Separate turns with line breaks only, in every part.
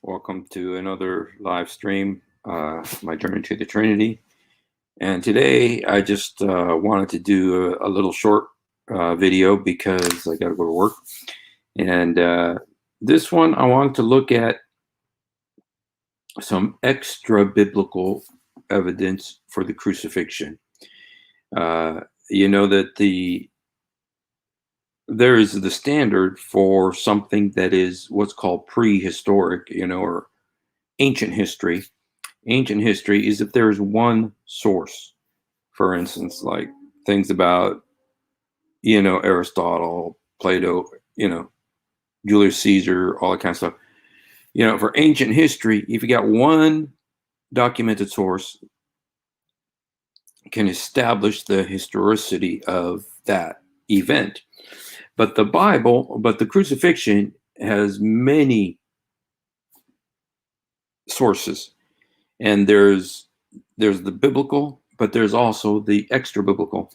Welcome to another live stream, my journey to the Trinity. And today I just wanted to do a little short video because I got to go to work. And this one, I wanted to look at some extra biblical evidence for the crucifixion. You know that there is the standard for something that is what's called prehistoric, or ancient history. Ancient history is if there is one source, for instance, like things about, Aristotle, Plato, Julius Caesar, all that kind of stuff. For ancient history, if you got one documented source, can establish the historicity of that event. But the crucifixion has many sources. And there's the biblical, but there's also the extra biblical.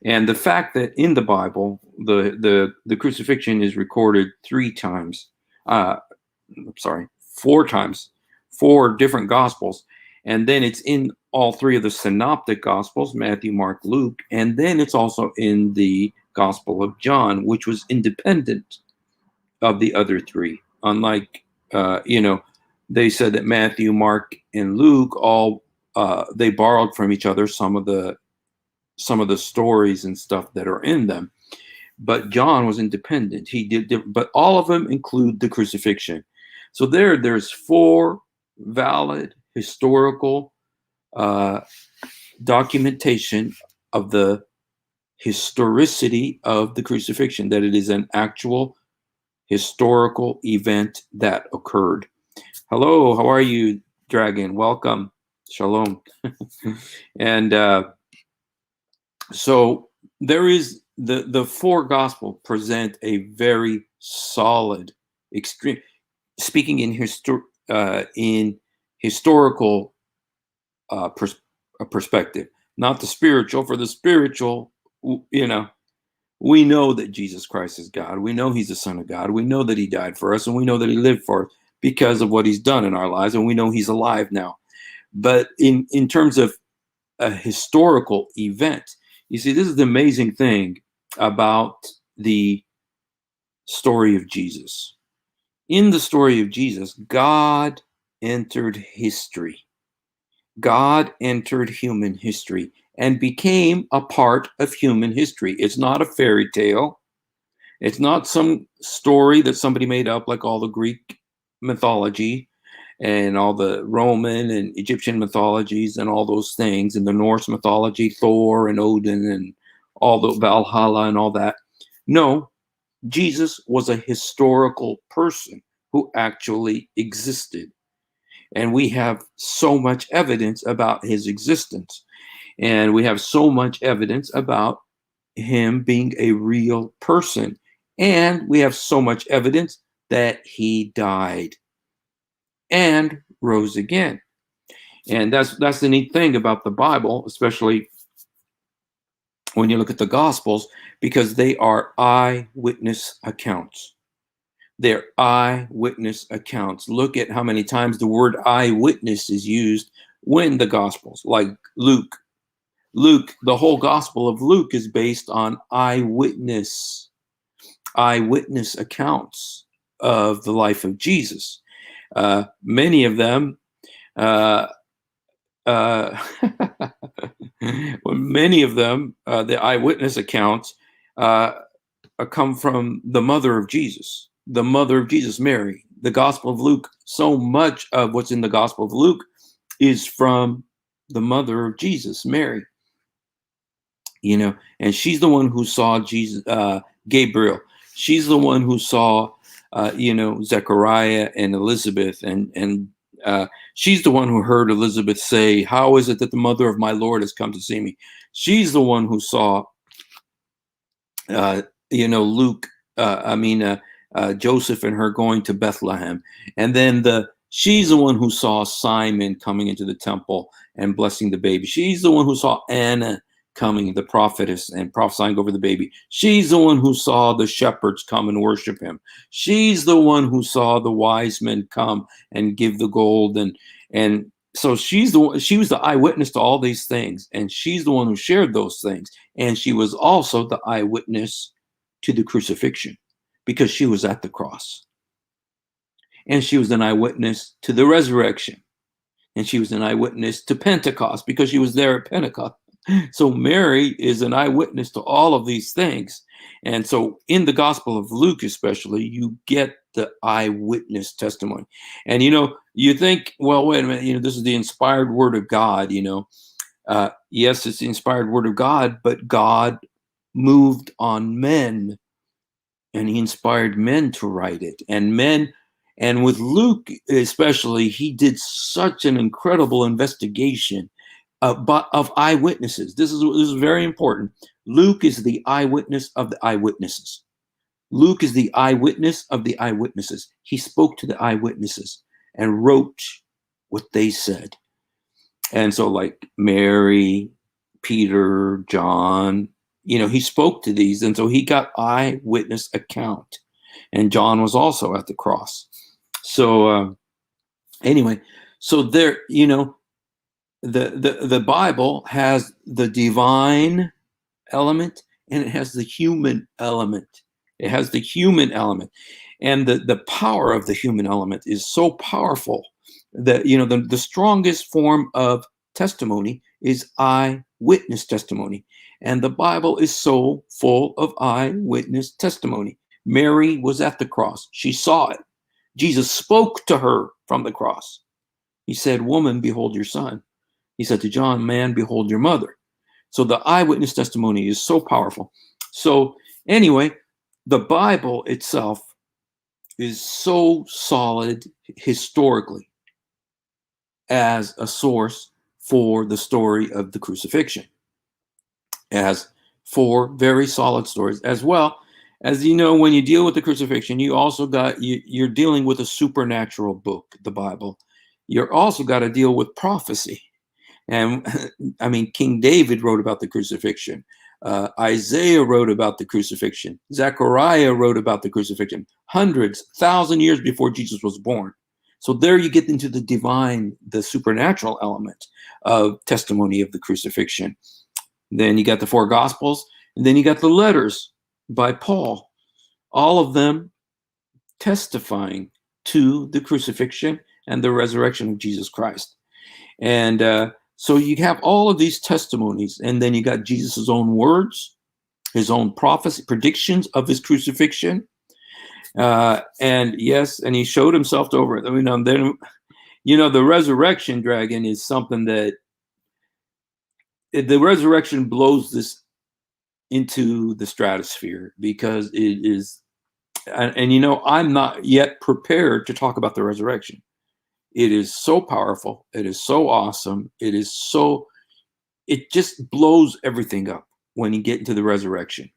And the fact that in the Bible, the crucifixion is recorded four times, four different gospels. And then it's in all three of the synoptic gospels, Matthew, Mark, Luke. And then it's also in the Gospel of John, which was independent of the other three. Unlike, they said that Matthew, Mark, and Luke all they borrowed from each other some of the stories and stuff that are in them, but John was independent. He did, but all of them include the crucifixion. So there's four valid historical documentation of the historicity of the crucifixion, that it is an actual historical event that occurred. Hello, how are you, Dragon? Welcome. Shalom. And so there is the four gospel present a very solid, extreme, speaking in historical perspective, not the spiritual. For the spiritual, we know that Jesus Christ is God. We know he's the Son of God. We know that he died for us, and we know that he lived for us because of what he's done in our lives, and we know he's alive now. But in terms of a historical event, you see, this is the amazing thing about the story of Jesus. In the story of Jesus, God entered history. God entered human history and became a part of human history. It's not a fairy tale. It's not some story that somebody made up, like all the Greek mythology and all the Roman and Egyptian mythologies and all those things, and the Norse mythology, Thor and Odin and all the Valhalla and all that. No, Jesus was a historical person who actually existed. And we have so much evidence about his existence. And we have so much evidence about him being a real person. And we have so much evidence that he died and rose again. And that's the neat thing about the Bible, especially when you look at the Gospels, because they are eyewitness accounts. They're eyewitness accounts. Look at how many times the word eyewitness is used when the Gospels, like Luke. The whole Gospel of Luke is based on eyewitness accounts of the life of Jesus. Many of them, the eyewitness accounts come from the mother of Jesus, Mary. The Gospel of Luke, so much of what's in the Gospel of Luke is from the mother of Jesus, Mary. And she's the one who saw Jesus, Gabriel. She's the one who saw Zechariah and Elizabeth, and she's the one who heard Elizabeth say, "How is it that the mother of my Lord has come to see me?" She's the one who saw, Joseph and her going to Bethlehem, and then she's the one who saw Simon coming into the temple and blessing the baby. She's the one who saw Anna coming, the prophetess, and prophesying over the baby. She's the one who saw the shepherds come and worship him. She's the one who saw the wise men come and give the gold. And so she was the eyewitness to all these things. And she's the one who shared those things. And she was also the eyewitness to the crucifixion because she was at the cross. And she was an eyewitness to the resurrection. And she was an eyewitness to Pentecost because she was there at Pentecost. So Mary is an eyewitness to all of these things. And so in the Gospel of Luke, especially, you get the eyewitness testimony. And, you think, well, wait a minute, this is the inspired word of God, yes, it's the inspired word of God, but God moved on men and he inspired men to write it. And with Luke, especially, he did such an incredible investigation of eyewitnesses. This is very important. Luke is the eyewitness of the eyewitnesses. Luke is the eyewitness of the eyewitnesses. He spoke to the eyewitnesses and wrote what they said. And so like Mary, Peter, John, he spoke to these. And so he got eyewitness account. And John was also at the cross. So anyway, so there, the Bible has the divine element and it has the human element. It has the human element. And the power of the human element is so powerful that, the strongest form of testimony is eyewitness testimony. And the Bible is so full of eyewitness testimony. Mary was at the cross. She saw it. Jesus spoke to her from the cross. He said, "Woman, behold your son." He said to John, "Man, behold your mother." So the eyewitness testimony is so powerful. So anyway, the Bible itself is so solid historically as a source for the story of the crucifixion. It has 4 very solid stories, as well as, when you deal with the crucifixion, you also you're dealing with a supernatural book, the Bible. You're also got to deal with prophecy. And I mean, King David wrote about the crucifixion. Isaiah wrote about the crucifixion. Zechariah wrote about the crucifixion. Hundreds, 1,000 years before Jesus was born. So there you get into the divine, the supernatural element of testimony of the crucifixion. Then you got the 4 Gospels, and then you got the letters by Paul, all of them testifying to the crucifixion and the resurrection of Jesus Christ. And so you have all of these testimonies, and then you got Jesus's own words, his own prophecy, predictions of his crucifixion. And yes, and he showed himself over it. Then, the resurrection, Dragon, is something that the resurrection blows this into the stratosphere because it is, and I'm not yet prepared to talk about the resurrection. It is so powerful. It is so awesome. It just blows everything up when you get into the resurrection.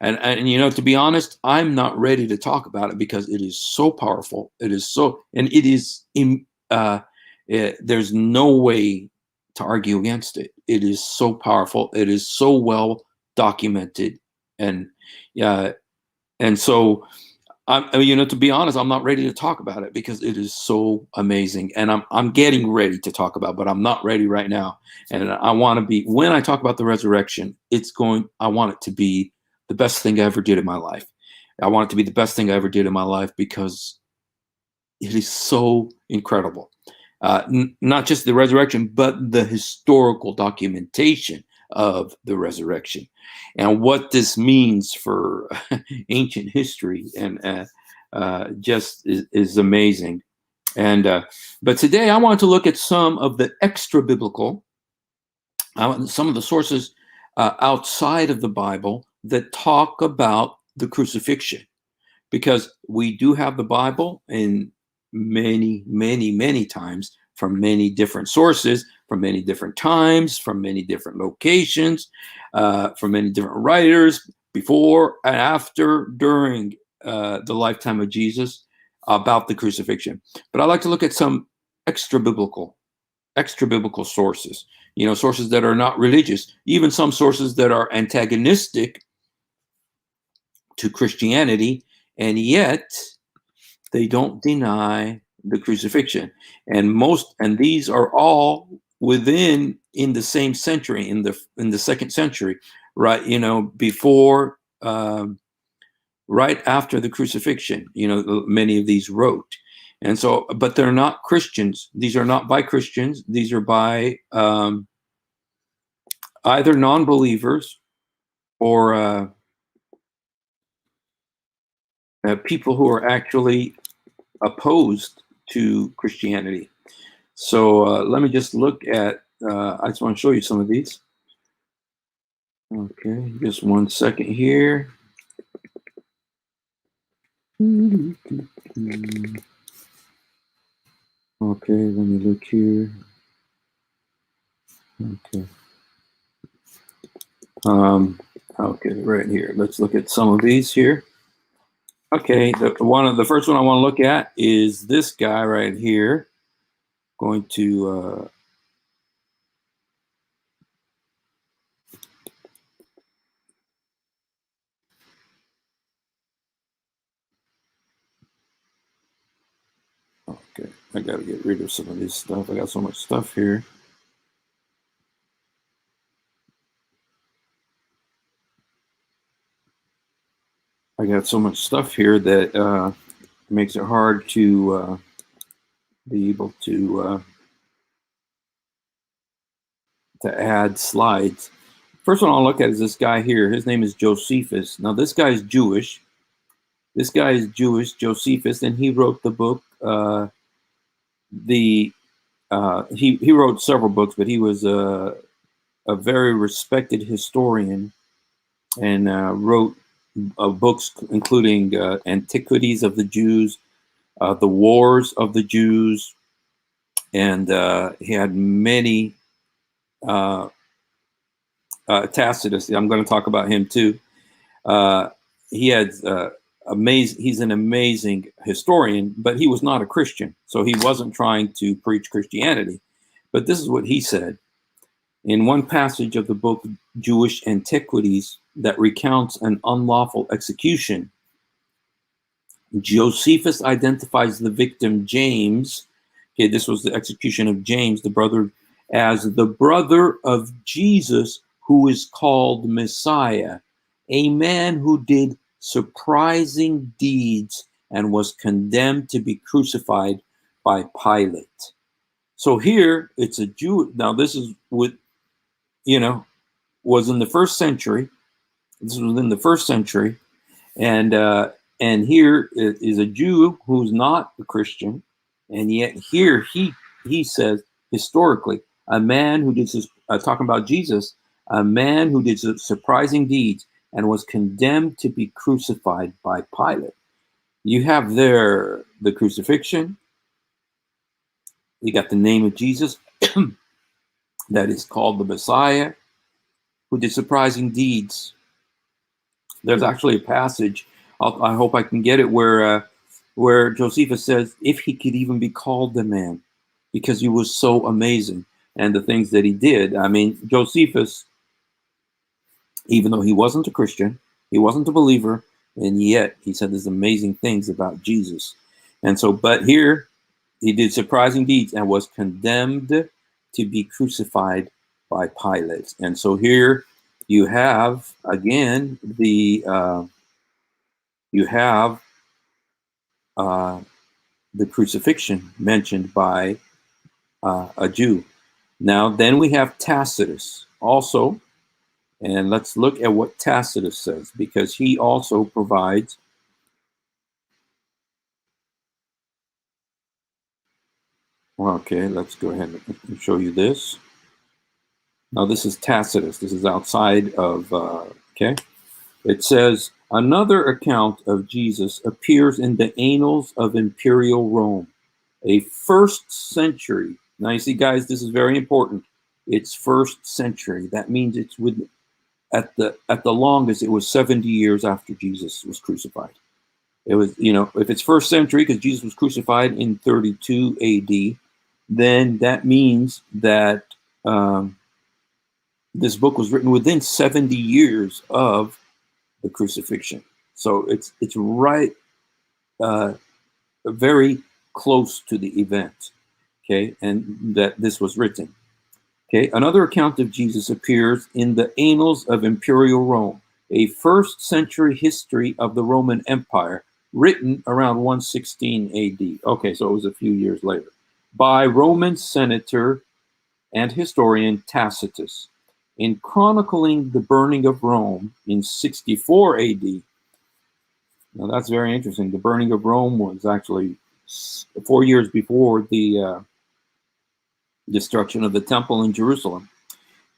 And to be honest, I'm not ready to talk about it because it is so powerful. It is so, and it is, there's no way to argue against it. It is so powerful. It is so well documented. And so, to be honest, I'm not ready to talk about it because it is so amazing. And I'm getting ready to talk about it, but I'm not ready right now. And I want to be, when I talk about the resurrection, I want it to be the best thing I ever did in my life. I want it to be the best thing I ever did in my life because it is so incredible. Not just the resurrection, but the historical documentation of the resurrection and what this means for ancient history, and just is amazing. And but today I want to look at some of the extra-biblical, some of the sources outside of the Bible that talk about the crucifixion, because we do have the Bible in many, many, many times from many different sources, from many different times, from many different locations, from many different writers, before and after, during the lifetime of Jesus, about the crucifixion. But I'd like to look at some extra biblical sources. sources that are not religious, even some sources that are antagonistic to Christianity, and yet they don't deny the crucifixion. And these are all in the same century, in the second century, right? Before, right after the crucifixion, many of these wrote. And so, but they're not Christians. These are not by Christians. These are by either non-believers or people who are actually opposed to Christianity. So let me just look at, I just want to show you some of these. Okay, just 1 second here. Okay, let me look here. Okay. Okay, right here. Let's look at some of these here. Okay, the first one I want to look at is this guy right here. Going to okay, I got to get rid of some of this stuff. I got so much stuff here. I got so much stuff here that makes it hard to be able to add slides. First one I'll look at is this guy here. His name is Josephus. Now this guy is Jewish. This guy is Jewish, Josephus, and he wrote the book. He wrote several books, but he was a very respected historian, and wrote books including Antiquities of the Jews, The Wars of the Jews, and he had many. Tacitus, I'm going to talk about him too. He had he's an amazing historian, but he was not a Christian, so he wasn't trying to preach Christianity. But this is what he said in one passage of the book Jewish Antiquities that recounts an unlawful execution. Josephus identifies the victim James. Okay, this was the execution of James, the brother, as the brother of Jesus, who is called Messiah, a man who did surprising deeds and was condemned to be crucified by Pilate. So here it's a Jew. Now this is what, was in the first century. This was in the first century. And here is a Jew who's not a Christian. And yet here he says, historically, a man who did, talking about Jesus, a man who did surprising deeds and was condemned to be crucified by Pilate. You have there the crucifixion. You got the name of Jesus that is called the Messiah, who did surprising deeds. There's actually a passage, I hope I can get it, where Josephus says, if he could even be called the man, because he was so amazing and the things that he did. I mean, Josephus, even though he wasn't a Christian, he wasn't a believer, and yet he said these amazing things about Jesus. And so, but here he did surprising deeds and was condemned to be crucified by Pilate. And so here you have again the crucifixion mentioned by a Jew. Now, then we have Tacitus also, and let's look at what Tacitus says, because he also provides okay, let's go ahead and show you this. Now, this is Tacitus. This is outside of, okay. It says, another account of Jesus appears in the Annals of Imperial Rome, a first century. Now, you see, guys, this is very important. It's first century. That means it's at the longest, it was 70 years after Jesus was crucified. It was, if it's first century, because Jesus was crucified in 32 AD, then that means that This book was written within 70 years of the crucifixion. So it's right, very close to the event, okay, and that this was written. Okay, another account of Jesus appears in the Annals of Imperial Rome, a first century history of the Roman Empire, written around 116 AD. Okay, so it was a few years later, by Roman senator and historian Tacitus. In chronicling the burning of Rome in 64 AD, now that's very interesting. The burning of Rome was actually 4 years before the destruction of the temple in Jerusalem.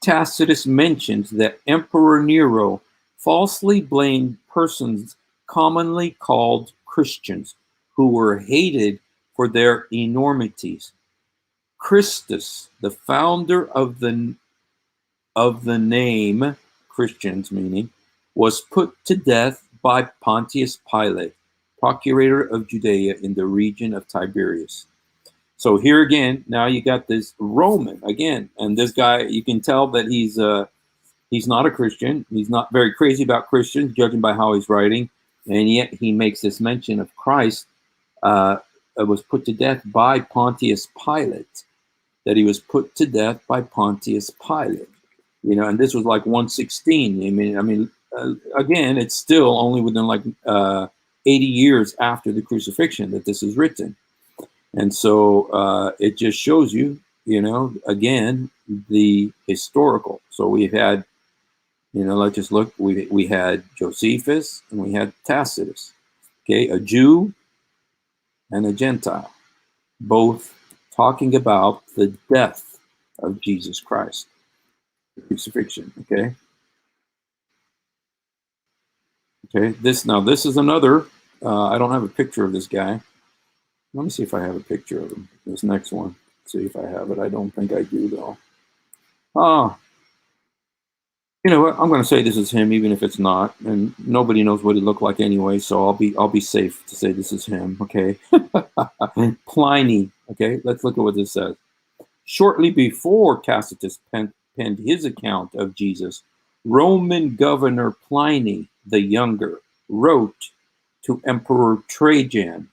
Tacitus mentions that Emperor Nero falsely blamed persons commonly called Christians who were hated for their enormities. Christus, the founder of the name Christians, meaning, was put to death by Pontius Pilate, procurator of Judea in the region of Tiberias. So here again, now you got this Roman again, and this guy, you can tell that he's not a Christian. He's not very crazy about Christians, judging by how he's writing, and yet he makes this mention of Christ was put to death by Pontius Pilate. That he was put to death by Pontius Pilate. You know, and this was like 116. Again, it's still only within like 80 years after the crucifixion that this is written. And so it just shows you, you know, again, the historical. So we've had, you know, let's just look, we had Josephus and we had Tacitus, okay, a Jew and a Gentile, both talking about the death of Jesus Christ, the crucifixion, okay? Okay, this is another, I don't have a picture of this guy. Let me see if I have a picture of him. This next one. See if I have it. I don't think I do though. Oh, you know what? I'm going to say this is him, even if it's not, and nobody knows what he looked like anyway. So I'll be safe to say this is him. Okay. Pliny. Okay. Let's look at what this says. Shortly before Tacitus penned his account of Jesus, Roman governor Pliny the Younger wrote to Emperor Trajan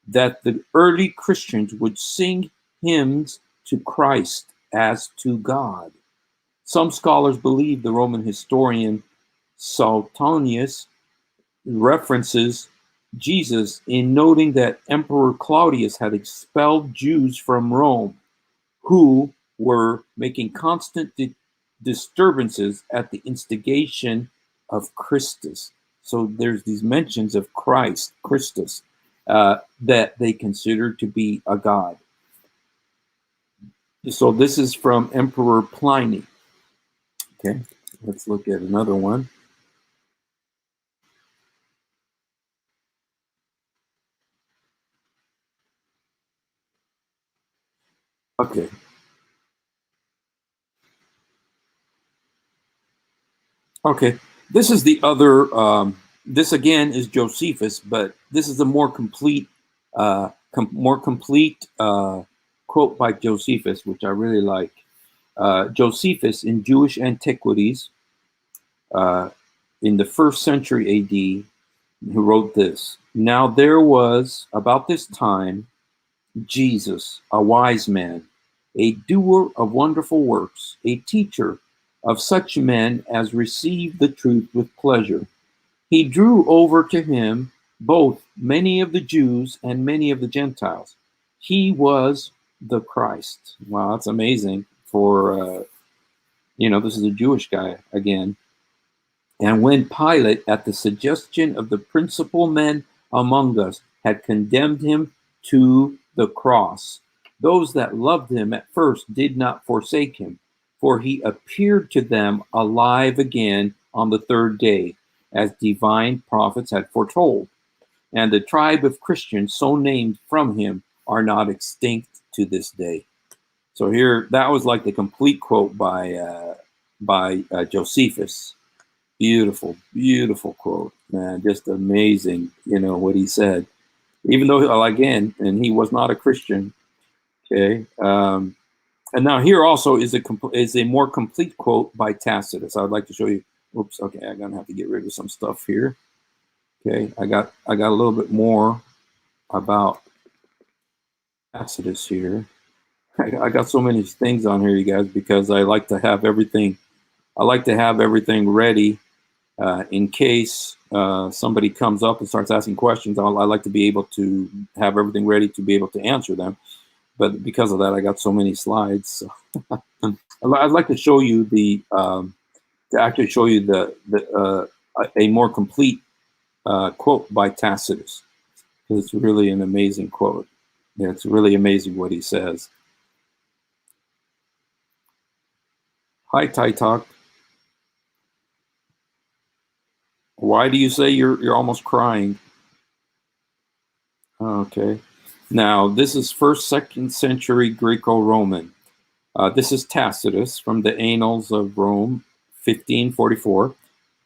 that the early Christians would sing hymns to Christ as to God. Some scholars believe the Roman historian Suetonius references Jesus in noting that Emperor Claudius had expelled Jews from Rome who were making constant disturbances at the instigation of Christus. So there's these mentions of Christ, Christus, that they considered to be a god. So this is from Emperor Pliny. Okay, let's look at another one. Okay. Okay, this is the other, this again is Josephus, but this is a more complete, quote by Josephus, which I really like. Josephus in Jewish Antiquities in the 1st century AD, who wrote this. Now there was about this time Jesus, a wise man, a doer of wonderful works, a teacher of such men as received the truth with pleasure. He drew over to him both many of the Jews and many of the Gentiles. He was the Christ. Wow, that's amazing for, this is a Jewish guy again. And when Pilate, at the suggestion of the principal men among us, had condemned him to the cross, those that loved him at first did not forsake him, for he appeared to them alive again on the 3rd day, as divine prophets had foretold. And the tribe of Christians so named from him are not extinct to this day. So here, that was like the complete quote by Josephus. Beautiful, beautiful quote, man. Just amazing, what he said. Even though, again, and he was not a Christian, okay? And now here also is a more complete quote by Tacitus. I would like to show you. Oops. Okay, I'm gonna have to get rid of some stuff here. Okay, I got a little bit more about Tacitus here. I got so many things on here, you guys, because I like to have everything. I like to have everything ready in case somebody comes up and starts asking questions. I like to be able to have everything ready to be able to answer them. But because of that, I got so many slides. So I'd like to show you to actually show you a more complete quote by Tacitus. It's really an amazing quote. Yeah, it's really amazing what he says. Hi, Titok. Why do you say you're almost crying? Okay. Now, this is 1st, 2nd century Greco-Roman. This is Tacitus from the Annals of Rome, 1544.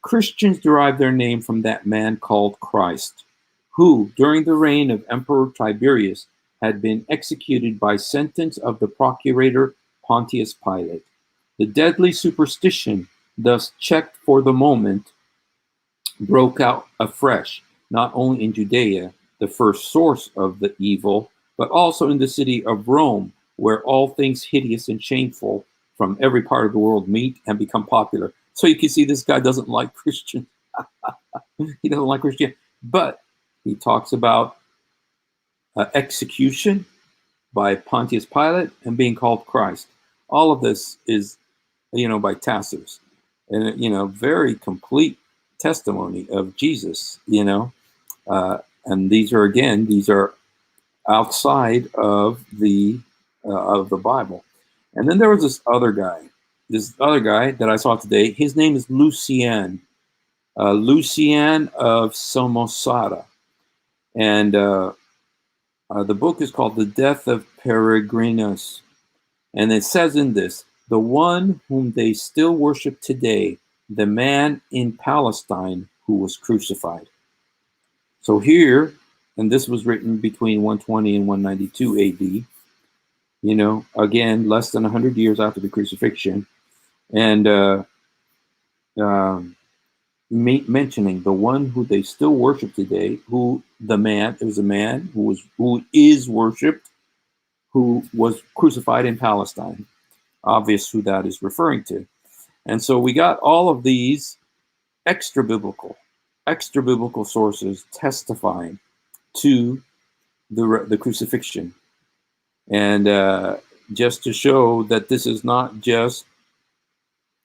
Christians derive their name from that man called Christ, who, during the reign of Emperor Tiberius, had been executed by sentence of the procurator Pontius Pilate. The deadly superstition, thus checked for the moment, broke out afresh, not only in Judea, the first source of the evil, but also in the city of Rome, where all things hideous and shameful from every part of the world meet and become popular. So you can see this guy doesn't like Christians. He doesn't like Christianity, but he talks about execution by Pontius Pilate and being called Christ. All of this is, by Tacitus, and very complete testimony of Jesus. And these are outside of the Bible. And then there was this other guy that I saw today. His name is Lucian of Samosata, and the book is called The Death of Peregrinus. And it says in this, the one whom they still worship today, the man in Palestine who was crucified. So here, and this was written between 120 and 192 AD, again, less than 100 years after the crucifixion, and mentioning the one who they still worship today, it was a man who is worshipped, who was crucified in Palestine. Obvious who that is referring to. And so we got all of these extra biblical sources testifying to the crucifixion, and just to show that this is not just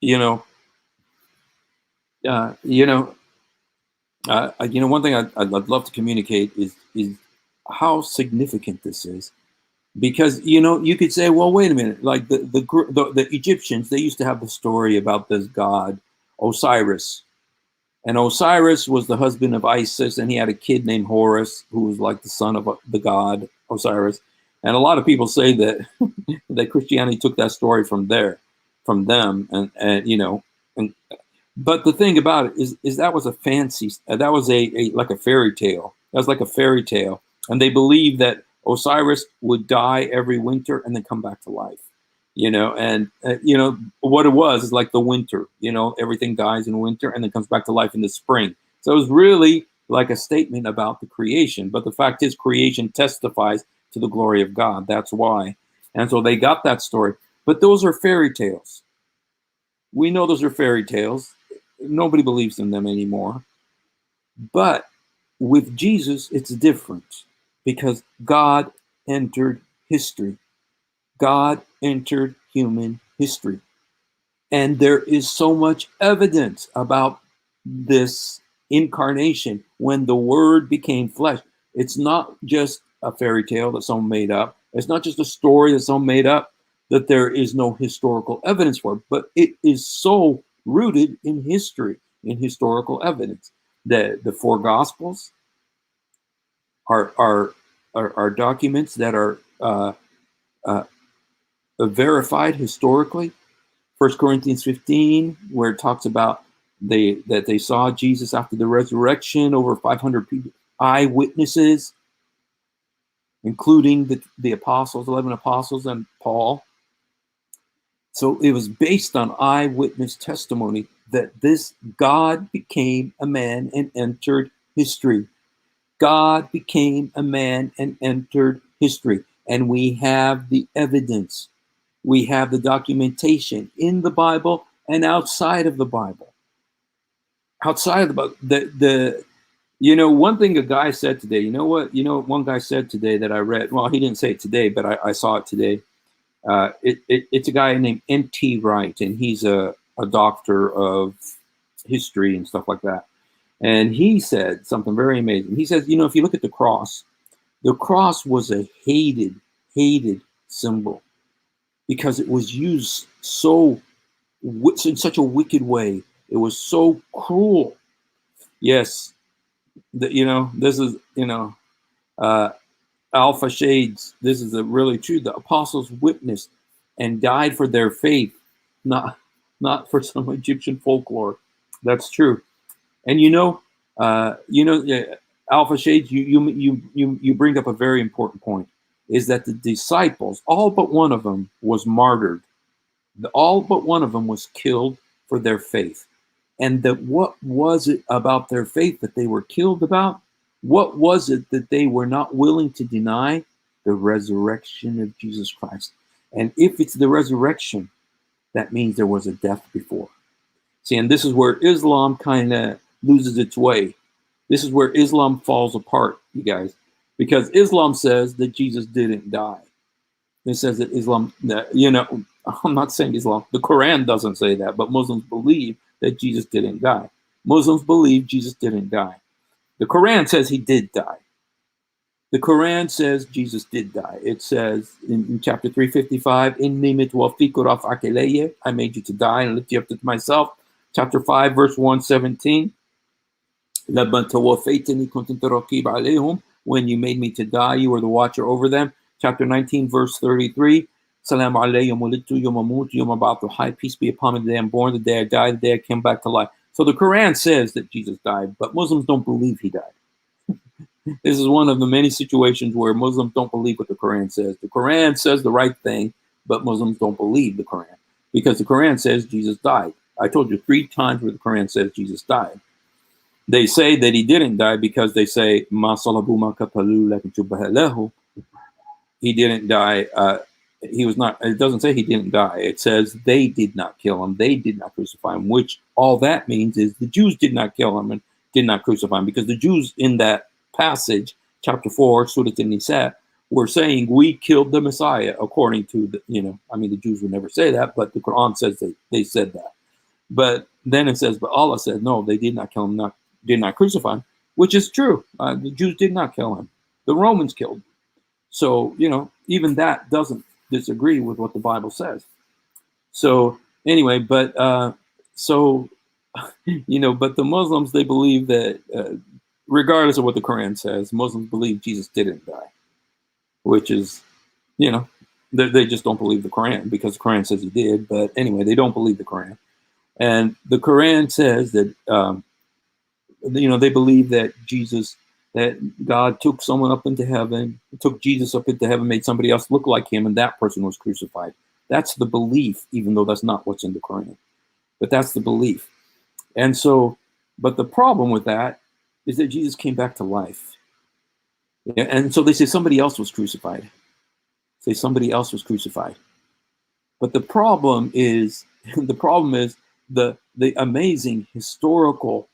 one thing I'd love to communicate is how significant this is, because you could say, well, wait a minute, like the Egyptians, they used to have the story about this god Osiris. And Osiris was the husband of Isis, and he had a kid named Horus, who was like the son of the god Osiris. And a lot of people say that that Christianity took that story from them, but the thing about it is that was a fancy, that was like a fairy tale. That was like a fairy tale, and they believed that Osiris would die every winter and then come back to life. What it was is like the winter, everything dies in winter and then comes back to life in the spring. So it was really like a statement about the creation, but the fact is creation testifies to the glory of God. That's why. And so they got that story, but those are fairy tales. We know those are fairy tales. Nobody believes in them anymore. But with Jesus, it's different, because God entered history. God entered human history. And there is so much evidence about this incarnation when the Word became flesh. It's not just a fairy tale that someone made up. It's not just a story that someone made up that there is no historical evidence for, but it is so rooted in history, in historical evidence. The four Gospels are documents that are verified historically. 1 Corinthians 15, where it talks about that they saw Jesus after the resurrection, over 500 people, eyewitnesses, including the apostles, 11 apostles, and Paul. So it was based on eyewitness testimony that this God became a man and entered history. God became a man and entered history. And we have the evidence. We have the documentation in the Bible and outside of the Bible. Outside of the Bible, one thing a guy said today, one guy said today that I read, well, he didn't say it today, but I saw it today. It's a guy named N.T. Wright, and he's a doctor of history and stuff like that. And he said something very amazing. He says, if you look at the cross was a hated symbol because it was used in such a wicked way. It was so cruel. Yes, this is, Alpha Shades, this is really true. The apostles witnessed and died for their faith, not for some Egyptian folklore. That's true. And Alpha Shades, you bring up a very important point, is that the disciples, all but one of them was martyred. All but one of them was killed for their faith. And what was it about their faith that they were killed about? What was it that they were not willing to deny? The resurrection of Jesus Christ. And if it's the resurrection, that means there was a death before. See, and this is where Islam kind of loses its way. This is where Islam falls apart, you guys, because Islam says that Jesus didn't die. It says that Islam, I'm not saying Islam, the Quran doesn't say that, but Muslims believe that Jesus didn't die. Muslims believe Jesus didn't die. The Quran says he did die. The Quran says Jesus did die. It says in chapter 355, I made you to die and lift you up to myself. Chapter 5, verse 117. When you made me to die, you were the watcher over them. Chapter 19, verse 33. Salam alaykum walittu yawma amut yawma ba'athu hayy. Peace be upon me the day I'm born, the day I died, the day I came back to life. So the Quran says that Jesus died, but Muslims don't believe he died. This is one of the many situations where Muslims don't believe what the Quran says. The Quran says the right thing, but Muslims don't believe the Quran because the Quran says Jesus died. I told you 3 times where the Quran says Jesus died. They say that he didn't die because they say, Ma salabu ma qatalu lakin shubbiha lahu. He didn't die. He was not, it doesn't say he didn't die. It says they did not kill him. They did not crucify him, which all that means is the Jews did not kill him and did not crucify him, because the Jews in that passage, chapter 4, Surah An-Nisa, were saying we killed the Messiah according to the, the Jews would never say that, but the Quran says they said that. But then it says, but Allah said, no, they did not kill him, did not crucify him, which is true. The Jews did not kill him. The Romans killed him. So, even that doesn't disagree with what the Bible says. So anyway, but but the Muslims, they believe that regardless of what the Quran says, Muslims believe Jesus didn't die, which is, they just don't believe the Quran because the Quran says he did. But anyway, they don't believe the Quran. And the Quran says that, they believe that that God took someone up into heaven, took Jesus up into heaven, made somebody else look like him, and that person was crucified. That's the belief, even though that's not what's in the Quran. But that's the belief. And so, but the problem with that is that Jesus came back to life. Yeah, and so they say somebody else was crucified. Say somebody else was crucified. But the problem is the amazing historical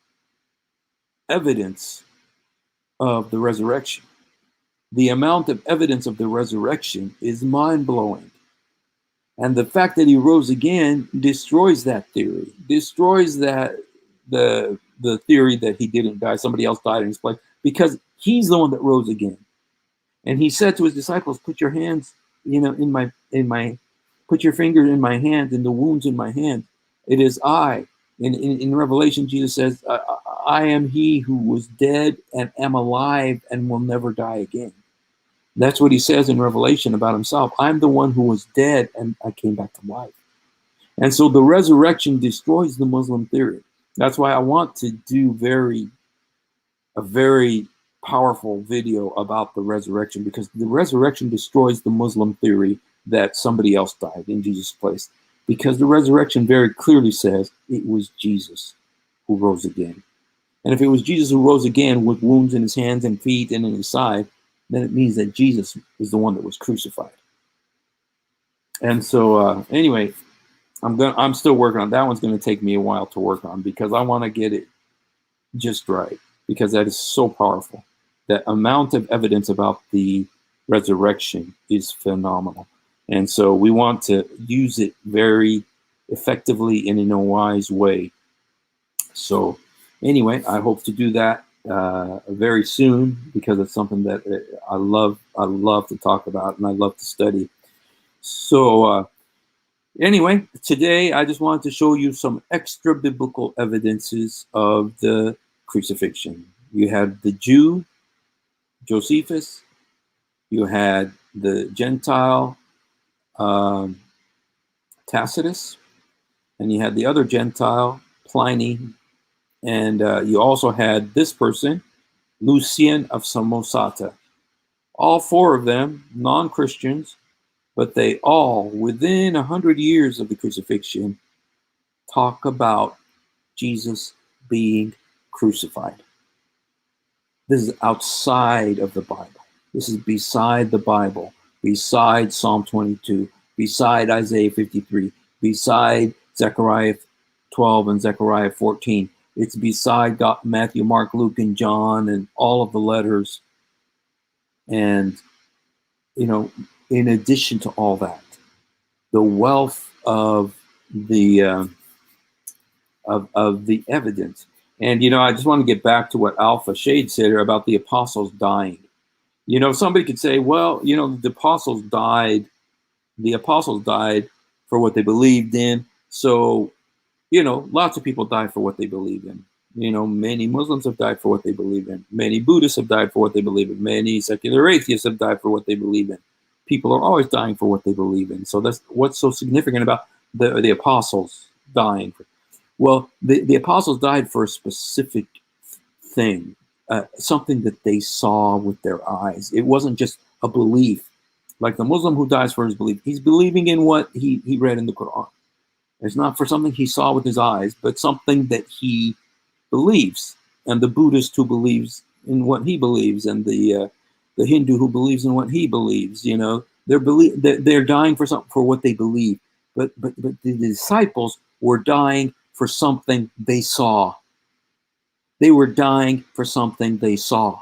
evidence of the resurrection. The amount of evidence of the resurrection is mind-blowing. And the fact that he rose again destroys that theory, destroys that the theory that he didn't die, somebody else died in his place, because he's the one that rose again. And he said to his disciples, put your hands, put your finger in my hand, in the wounds in my hand. It is I. In Revelation, Jesus says, I am he who was dead and am alive and will never die again. That's what he says in Revelation about himself. I'm the one who was dead and I came back to life. And so the resurrection destroys the Muslim theory. That's why I want to do a very powerful video about the resurrection, because the resurrection destroys the Muslim theory that somebody else died in Jesus' place. because the resurrection very clearly says it was Jesus who rose again. And if it was Jesus who rose again with wounds in his hands and feet and in his side, then it means that Jesus is the one that was crucified. And so anyway, I'm still working on that. One's going to take me a while to work on because I want to get it just right, because that is so powerful. That amount of evidence about the resurrection is phenomenal. And so we want to use it very effectively and in a wise way. So anyway, I hope to do that very soon, because it's something that I love to talk about and I love to study. So anyway, today I just wanted to show you some extra biblical evidences of the crucifixion. You had the Jew, Josephus, you had the Gentile, Tacitus, and you had the other Gentile, Pliny, and you also had this person, Lucian of Samosata. All four of them non-Christians, but they all, within 100 years of the crucifixion, talk about Jesus being crucified. This is outside of the Bible. This is beside the Bible, beside Psalm 22, beside Isaiah 53, beside Zechariah 12 and Zechariah 14. It's beside Matthew, Mark, Luke, and John, and all of the letters. And, you know, in addition to all that, the wealth of the evidence. And, you know, I just want to get back to what Alpha Shade said here about the apostles dying. You know, somebody could say, well, you know, the apostles died for what they believed in. So, you know, lots of people die for what they believe in. You know, many Muslims have died for what they believe in. Many Buddhists have died for what they believe in. Many secular atheists have died for what they believe in. People are always dying for what they believe in. So that's what's so significant about the apostles dying. Well, the apostles died for a specific thing, something that they saw with their eyes. It wasn't just a belief. Like the Muslim who dies for his belief, he's believing in what he read in the Quran. It's not for something he saw with his eyes, but something that he believes. And the Buddhist who believes in what he believes, and the Hindu who believes in what he believes, you know, they're dying for something, for what they believe. But the disciples were dying for something they saw. They were dying for something they saw.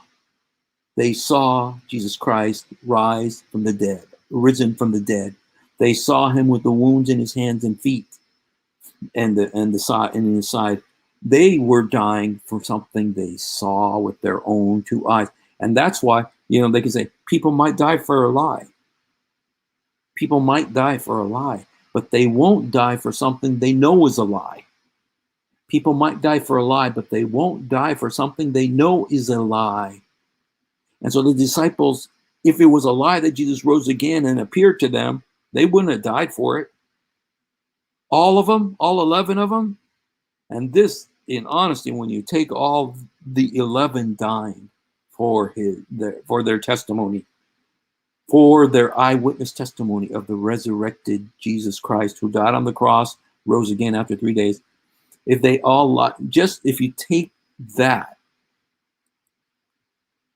They saw Jesus Christ rise from the dead, risen from the dead. They saw him with the wounds in his hands and feet, and the side and in his side. They were dying for something they saw with their own two eyes. And that's why, you know, they can say people might die for a lie. People might die for a lie, but they won't die for something they know is a lie. People might die for a lie, but they won't die for something they know is a lie. And so the disciples, if it was a lie that Jesus rose again and appeared to them, they wouldn't have died for it. All of them, all 11 of them. And this, in honesty, when you take all the 11 dying for their testimony, for their eyewitness testimony of the resurrected Jesus Christ, who died on the cross, rose again after 3 days, if they all, just if you take that,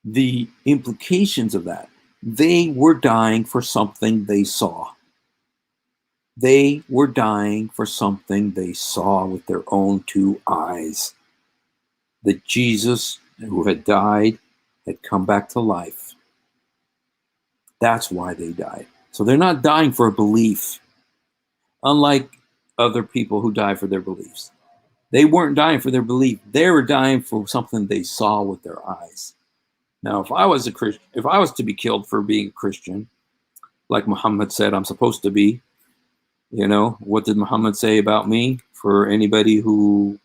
the implications of that, they were dying for something they saw. They were dying for something they saw with their own two eyes. That Jesus, who had died, had come back to life. That's why they died. So they're not dying for a belief, unlike other people who die for their beliefs. They weren't dying for their belief. They were dying for something they saw with their eyes. Now, if I was a Christian, if I was to be killed for being a Christian, like Muhammad said I'm supposed to be, you know, what did Muhammad say about me? For anybody who,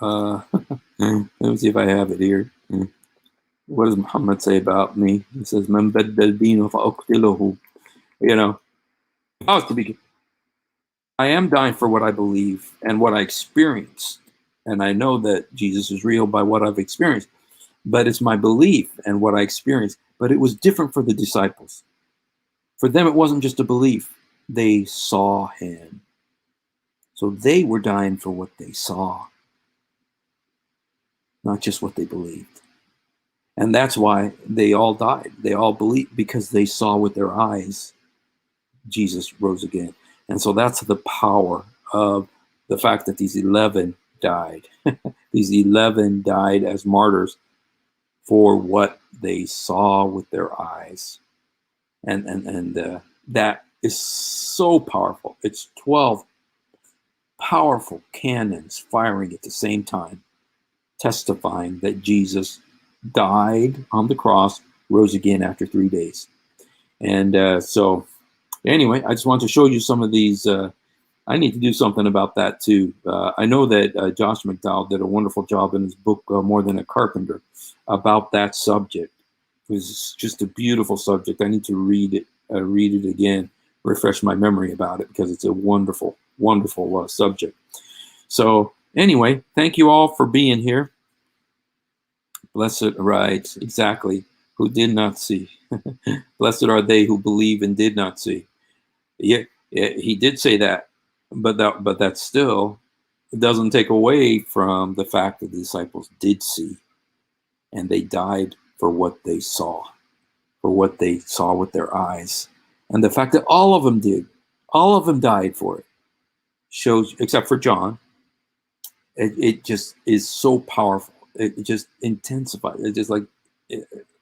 let me see if I have it here. What does Muhammad say about me? He says, "Man baddal deenahu fa'uqtiluhu." You know, if I was to be, I am dying for what I believe and what I experience. And I know that Jesus is real by what I've experienced. But it's my belief and what I experienced. But it was different for the disciples. For them, it wasn't just a belief. they saw him. So they were dying for what they saw, not just what they believed. And that's why they all died. They all believed because they saw with their eyes Jesus rose again. And so that's the power of the fact that these 11 died. These 11 died as martyrs for what they saw with their eyes. And that is so powerful. It's 12 powerful cannons firing at the same time, testifying that Jesus died on the cross, rose again after 3 days. And so anyway, I just want to show you some of these. I need to do something about that too. I know that Josh McDowell did a wonderful job in his book, More Than a Carpenter, about that subject. It was just a beautiful subject. I need to read it again, refresh my memory about it, because it's a wonderful, wonderful subject. So anyway, thank you all for being here. Blessed, right, exactly, who did not see. Blessed are they who believe and did not see. Yeah, he did say that, but that still doesn't take away from the fact that the disciples did see, and they died for what they saw with their eyes. And the fact that all of them died for it, shows, except for John, it just is so powerful. It just intensifies. It's just like,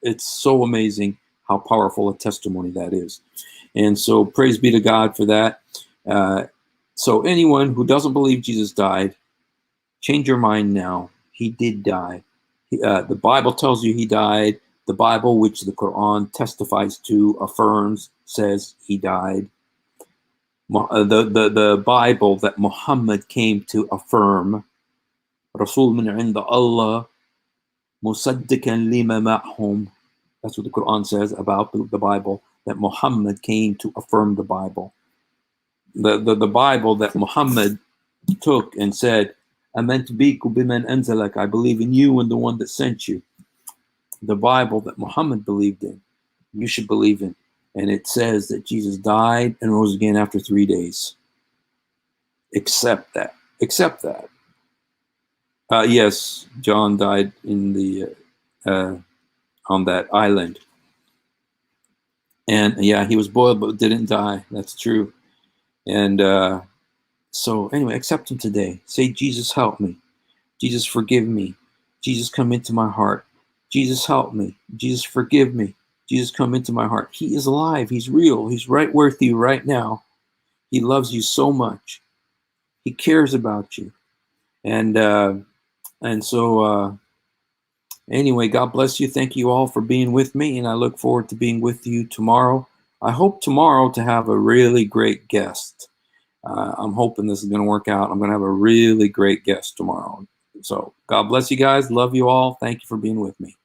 it's so amazing how powerful a testimony that is. And so praise be to God for that. So anyone who doesn't believe Jesus died, change your mind now. He did die. The Bible tells you he died. The Bible, which the Quran testifies to, affirms, says he died. The Bible that Muhammad came to affirm, Rasul min inda Allah, musaddiqan lima ma'hum. That's what the Quran says about the Bible, that Muhammad came to affirm the Bible. The Bible that Muhammad took and said, Amantu biku biman anzalak, I believe in you and the one that sent you. The Bible that Muhammad believed in, you should believe in. And it says that Jesus died and rose again after 3 days. Accept that. Accept that. Yes, John died in the on that island. And yeah, he was boiled but didn't die. That's true. And so anyway, accept him today. Say, Jesus, help me. Jesus, forgive me. Jesus, come into my heart. Jesus, help me. Jesus, forgive me. Jesus, come into my heart. He is alive. He's real. He's right with you right now. He loves you so much. He cares about you. And so anyway, God bless you. Thank you all for being with me, and I look forward to being with you tomorrow. I hope tomorrow to have a really great guest. I'm hoping this is going to work out. I'm going to have a really great guest tomorrow. So God bless you guys. Love you all. Thank you for being with me.